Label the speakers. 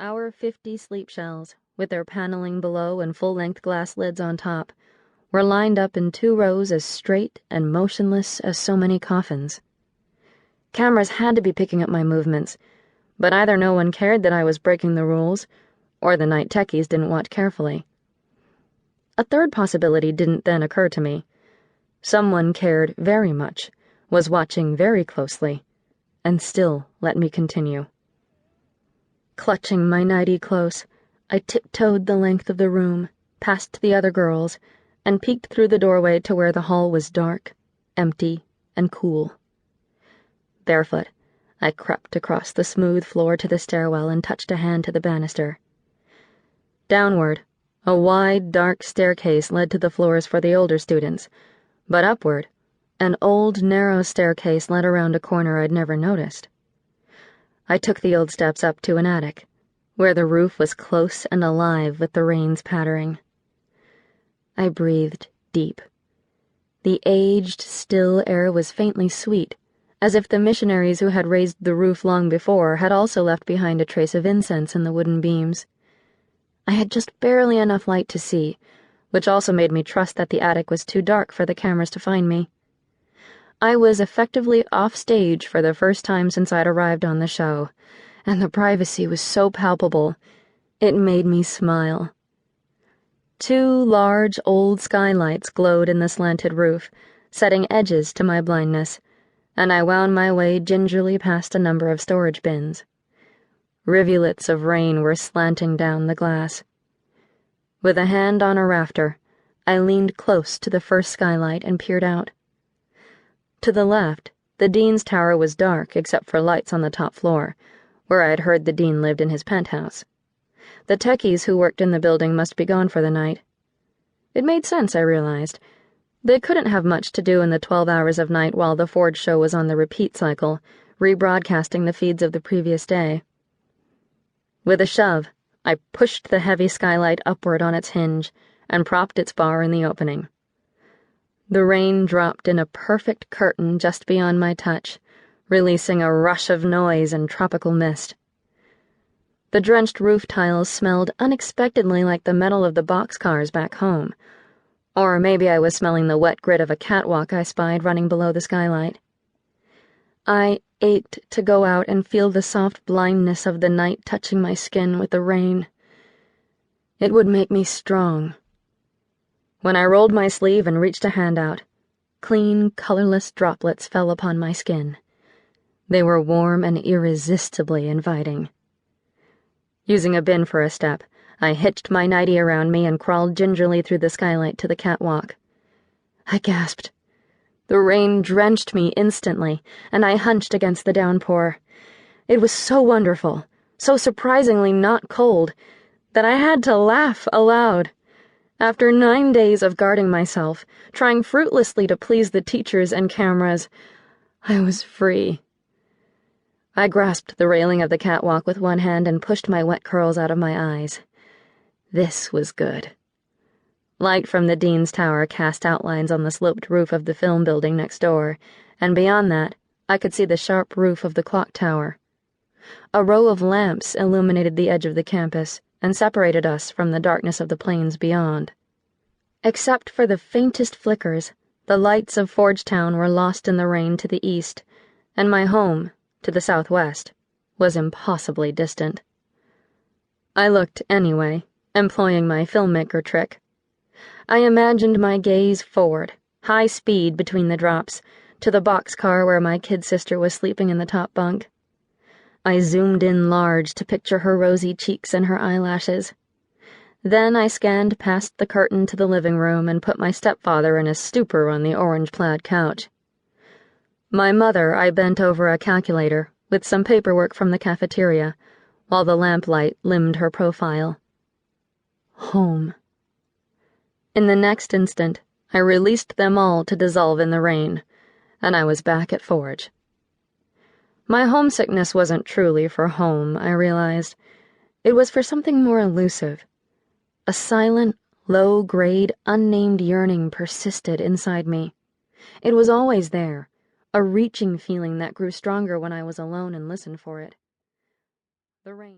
Speaker 1: Our 50 sleep shells, with their paneling below and full-length glass lids on top, were lined up in 2 rows as straight and motionless as so many coffins. Cameras had to be picking up my movements, but either no one cared that I was breaking the rules, or the night techies didn't watch carefully. A third possibility didn't then occur to me. Someone cared very much, was watching very closely, and still let me continue. Clutching my nightie close, I tiptoed the length of the room, past the other girls, and peeked through the doorway to where the hall was dark, empty, and cool. Barefoot, I crept across the smooth floor to the stairwell and touched a hand to the banister. Downward, a wide, dark staircase led to the floors for the older students, but upward, an old, narrow staircase led around a corner I'd never noticed. I took the old steps up to an attic, where the roof was close and alive with the rain's pattering. I breathed deep. The aged, still air was faintly sweet, as if the missionaries who had raised the roof long before had also left behind a trace of incense in the wooden beams. I had just barely enough light to see, which also made me trust that the attic was too dark for the cameras to find me. I was effectively off stage for the first time since I'd arrived on the show, and the privacy was so palpable, it made me smile. 2 large, old skylights glowed in the slanted roof, setting edges to my blindness, and I wound my way gingerly past a number of storage bins. Rivulets of rain were slanting down the glass. With a hand on a rafter, I leaned close to the first skylight and peered out. To the left, the dean's tower was dark except for lights on the top floor, where I'd heard the dean lived in his penthouse. The techies who worked in the building must be gone for the night. It made sense, I realized. They couldn't have much to do in the 12 hours of night while the Ford show was on the repeat cycle, rebroadcasting the feeds of the previous day. With a shove, I pushed the heavy skylight upward on its hinge and propped its bar in the opening. The rain dropped in a perfect curtain just beyond my touch, releasing a rush of noise and tropical mist. The drenched roof tiles smelled unexpectedly like the metal of the boxcars back home, or maybe I was smelling the wet grit of a catwalk I spied running below the skylight. I ached to go out and feel the soft blindness of the night touching my skin with the rain. It would make me strong. When I rolled my sleeve and reached a hand out, clean, colorless droplets fell upon my skin. They were warm and irresistibly inviting. Using a bin for a step, I hitched my nightie around me and crawled gingerly through the skylight to the catwalk. I gasped. The rain drenched me instantly, and I hunched against the downpour. It was so wonderful, so surprisingly not cold, that I had to laugh aloud. After 9 days of guarding myself, trying fruitlessly to please the teachers and cameras, I was free. I grasped the railing of the catwalk with one hand and pushed my wet curls out of my eyes. This was good. Light from the dean's tower cast outlines on the sloped roof of the film building next door, and beyond that, I could see the sharp roof of the clock tower. A row of lamps illuminated the edge of the campus and separated us from the darkness of the plains beyond. Except for the faintest flickers, the lights of Forgetown were lost in the rain to the east, and my home, to the southwest, was impossibly distant. I looked anyway, employing my filmmaker trick. I imagined my gaze forward, high speed between the drops, to the boxcar where my kid sister was sleeping in the top bunk. I zoomed in large to picture her rosy cheeks and her eyelashes. Then I scanned past the curtain to the living room and put my stepfather in a stupor on the orange-plaid couch. My mother I bent over a calculator with some paperwork from the cafeteria, while the lamplight limned her profile. Home. In the next instant, I released them all to dissolve in the rain, and I was back at Forge. My homesickness wasn't truly for home, I realized. It was for something more elusive. A silent, low-grade, unnamed yearning persisted inside me. It was always there, a reaching feeling that grew stronger when I was alone and listened for it. The rain.